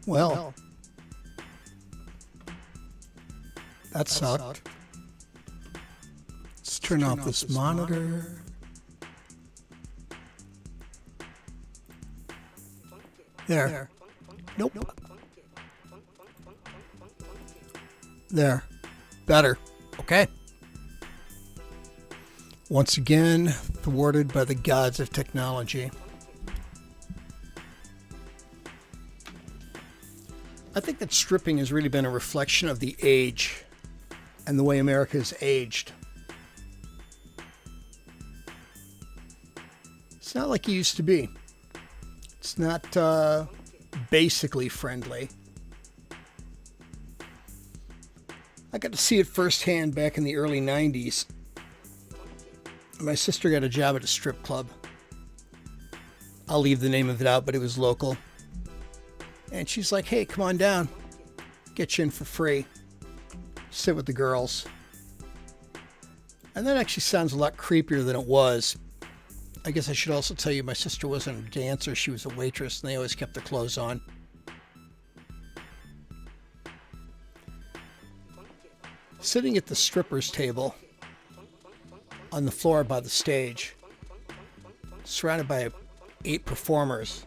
Well, that sucked. Let's turn off this monitor. There. Nope. There. Better. Okay. Once again, thwarted by the gods of technology. I think that stripping has really been a reflection of the age and the way America has aged. It's not like it used to be. It's not basically friendly. I got to see it firsthand back in the early 90s. My sister got a job at a strip club. I'll leave the name of it out, but it was local. And she's like, hey, come on down. Get you in for free. Sit with the girls. And that actually sounds a lot creepier than it was. I guess I should also tell you my sister wasn't a dancer. She was a waitress, and they always kept their clothes on. Sitting at the stripper's table on the floor by the stage, surrounded by 8 performers,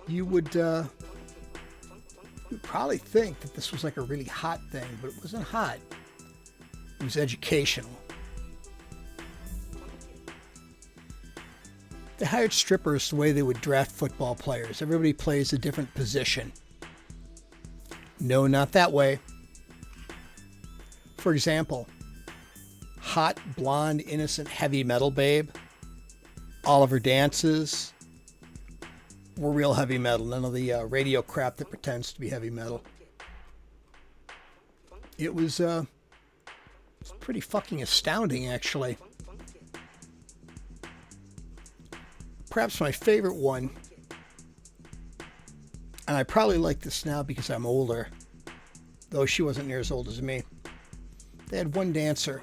you would probably think that this was like a really hot thing, but it wasn't hot. It was educational. They hired strippers the way they would draft football players. Everybody plays a different position. No, not that way. For example, hot, blonde, innocent, heavy metal babe. All of her dances were real heavy metal. None of the radio crap that pretends to be heavy metal. It was pretty fucking astounding, actually. Perhaps my favorite one, and I probably like this now because I'm older, though she wasn't near as old as me. They had one dancer,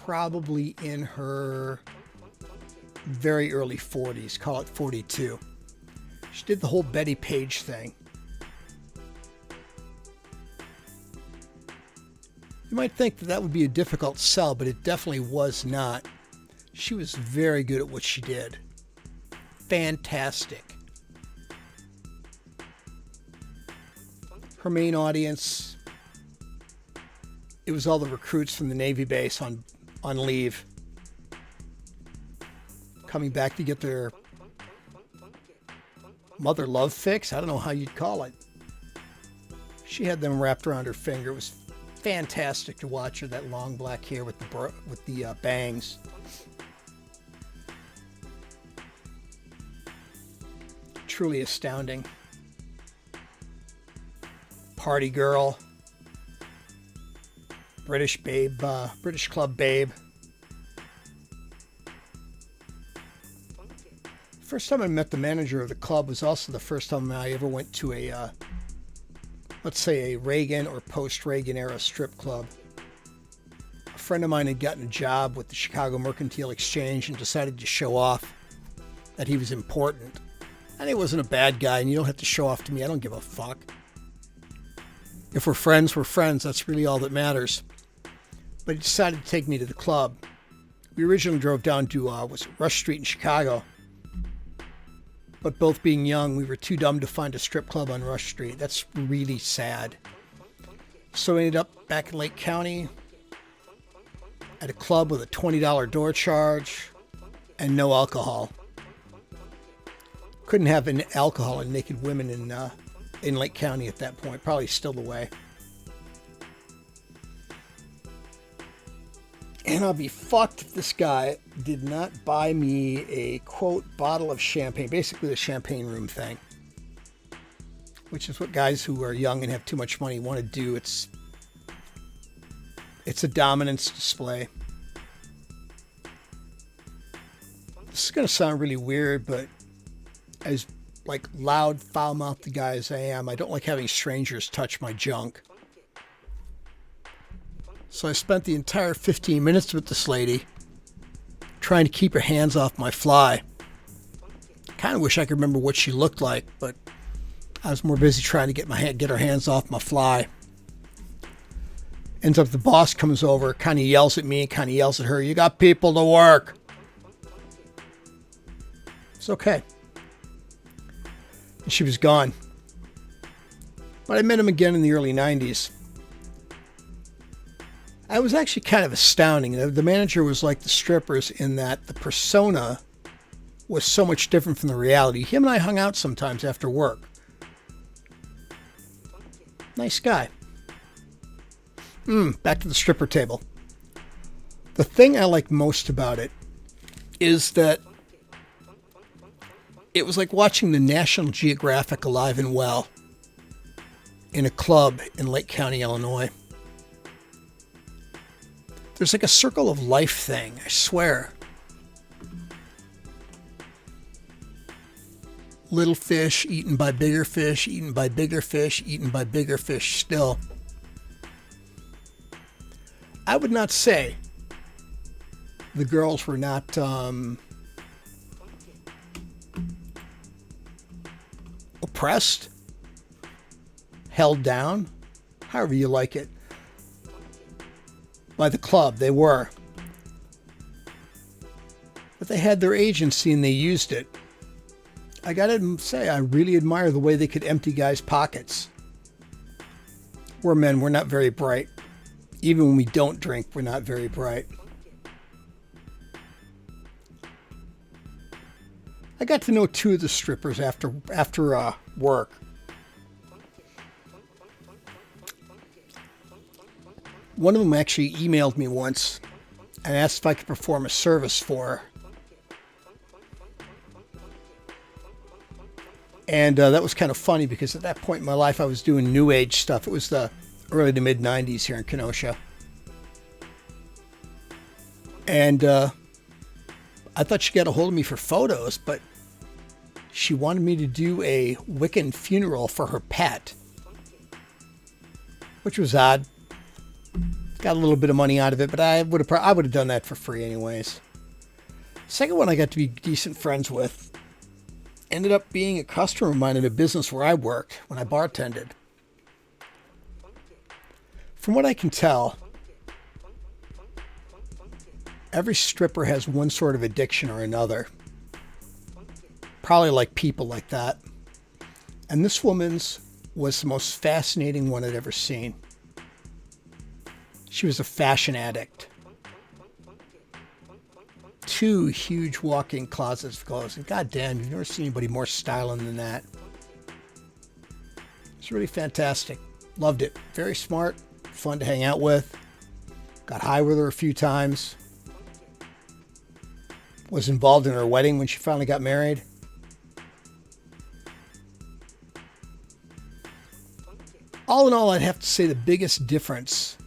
probably in her very early 40s, call it 42. She did the whole Betty Page thing. You might think that would be a difficult sell, but it definitely was not. She was very good at what she did. Fantastic. Her main audience, it was all the recruits from the Navy base on leave, coming back to get their mother love fix. I don't know how you'd call it. She had them wrapped around her finger. It was fantastic to watch her, that long black hair with the bangs. Truly astounding. Party girl. British babe, British club babe. First time I met the manager of the club was also the first time I ever went to a, let's say a Reagan or post-Reagan era strip club. A friend of mine had gotten a job with the Chicago Mercantile Exchange and decided to show off that he was important. And he wasn't a bad guy, and you don't have to show off to me. I don't give a fuck. If we're friends, we're friends. That's really all that matters. But he decided to take me to the club. We originally drove down to Rush Street in Chicago. But both being young, we were too dumb to find a strip club on Rush Street. That's really sad. So we ended up back in Lake County at a club with a $20 door charge and no alcohol. Couldn't have any alcohol and naked women in Lake County at that point. Probably still the way. And I'll be fucked if this guy did not buy me a, quote, bottle of champagne. Basically the champagne room thing. Which is what guys who are young and have too much money want to do. It's a dominance display. This is going to sound really weird, but as like loud, foul-mouthed guy as I am, I don't like having strangers touch my junk. So I spent the entire 15 minutes with this lady trying to keep her hands off my fly. Kind of wish I could remember what she looked like, but I was more busy trying to get her hands off my fly. Ends up the boss comes over, kind of yells at me, kind of yells at her, "You got people to work." It's okay. And she was gone. But I met him again in the early 90s. I was actually kind of astounding. The manager was like the strippers in that the persona was so much different from the reality. Him and I hung out sometimes after work. Nice guy. Back to the stripper table. The thing I like most about it is that it was like watching the National Geographic Alive and Well in a club in Lake County, Illinois. There's like a circle of life thing, I swear. Little fish eaten by bigger fish, eaten by bigger fish, eaten by bigger fish still. I would not say the girls were not oppressed, held down, however you like it, by the club. They were. But they had their agency and they used it. I gotta say, I really admire the way they could empty guys' pockets. We're men, we're not very bright. Even when we don't drink, we're not very bright. I got to know two of the strippers after work. One of them actually emailed me once and asked if I could perform a service for her. And that was kind of funny because at that point in my life, I was doing new age stuff. It was the early to mid 90s here in Kenosha. And I thought she got a hold of me for photos, but she wanted me to do a Wiccan funeral for her pet, which was odd. Got a little bit of money out of it, but I would have done that for free anyways. Second one I got to be decent friends with ended up being a customer of mine in a business where I worked when I bartended. From what I can tell, every stripper has one sort of addiction or another. Probably like people like that. And this woman's was the most fascinating one I'd ever seen. She was a fashion addict. 2 huge walk-in closets of clothes. And goddamn, you've never seen anybody more styling than that. It's really fantastic. Loved it. Very smart. Fun to hang out with. Got high with her a few times. Was involved in her wedding when she finally got married. All in all, I'd have to say the biggest difference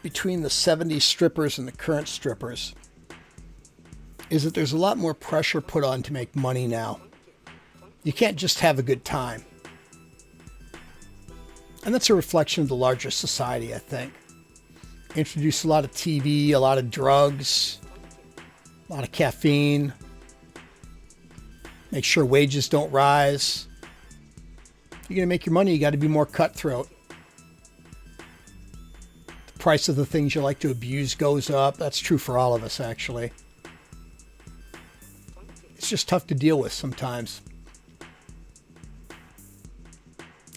between the 70s strippers and the current strippers is that there's a lot more pressure put on to make money now. You can't just have a good time. And that's a reflection of the larger society, I think. Introduce a lot of TV, a lot of drugs, a lot of caffeine. Make sure wages don't rise. If you're going to make your money, you got to be more cutthroat. The price of the things you like to abuse goes up. That's true for all of us, actually. It's just tough to deal with sometimes.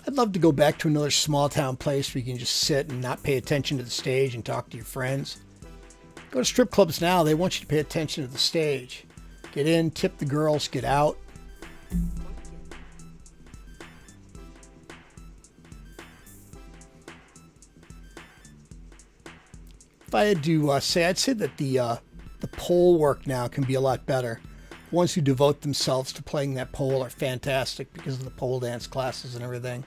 I'd love to go back to another small town place where you can just sit and not pay attention to the stage and talk to your friends. Go to strip clubs now, they want you to pay attention to the stage. Get in, tip the girls, get out. If I had to say, I'd say that the pole work now can be a lot better. Ones who devote themselves to playing that pole are fantastic because of the pole dance classes and everything.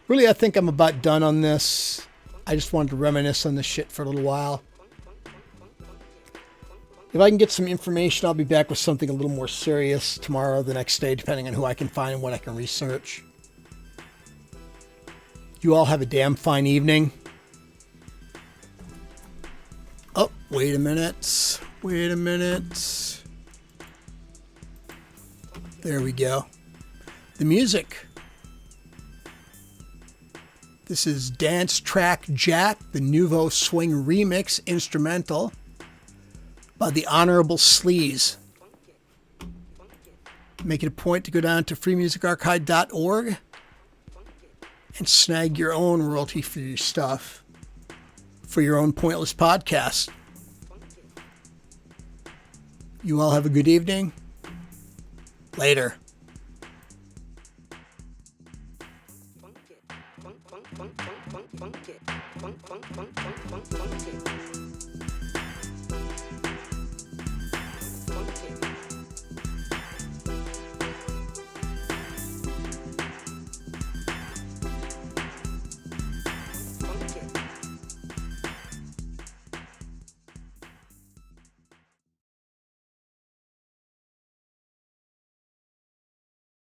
Really, I think I'm about done on this. I just wanted to reminisce on this shit for a little while. If I can get some information, I'll be back with something a little more serious tomorrow or the next day, depending on who I can find and what I can research. You all have a damn fine evening. Oh, wait a minute. Wait a minute. There we go. The music. This is Dance Track Jack, the Nouveau Swing Remix instrumental by the Honorable Sleaze. Make it a point to go down to freemusicarchive.org and snag your own royalty-free stuff for your own pointless podcast. You all have a good evening. Later. Funk it.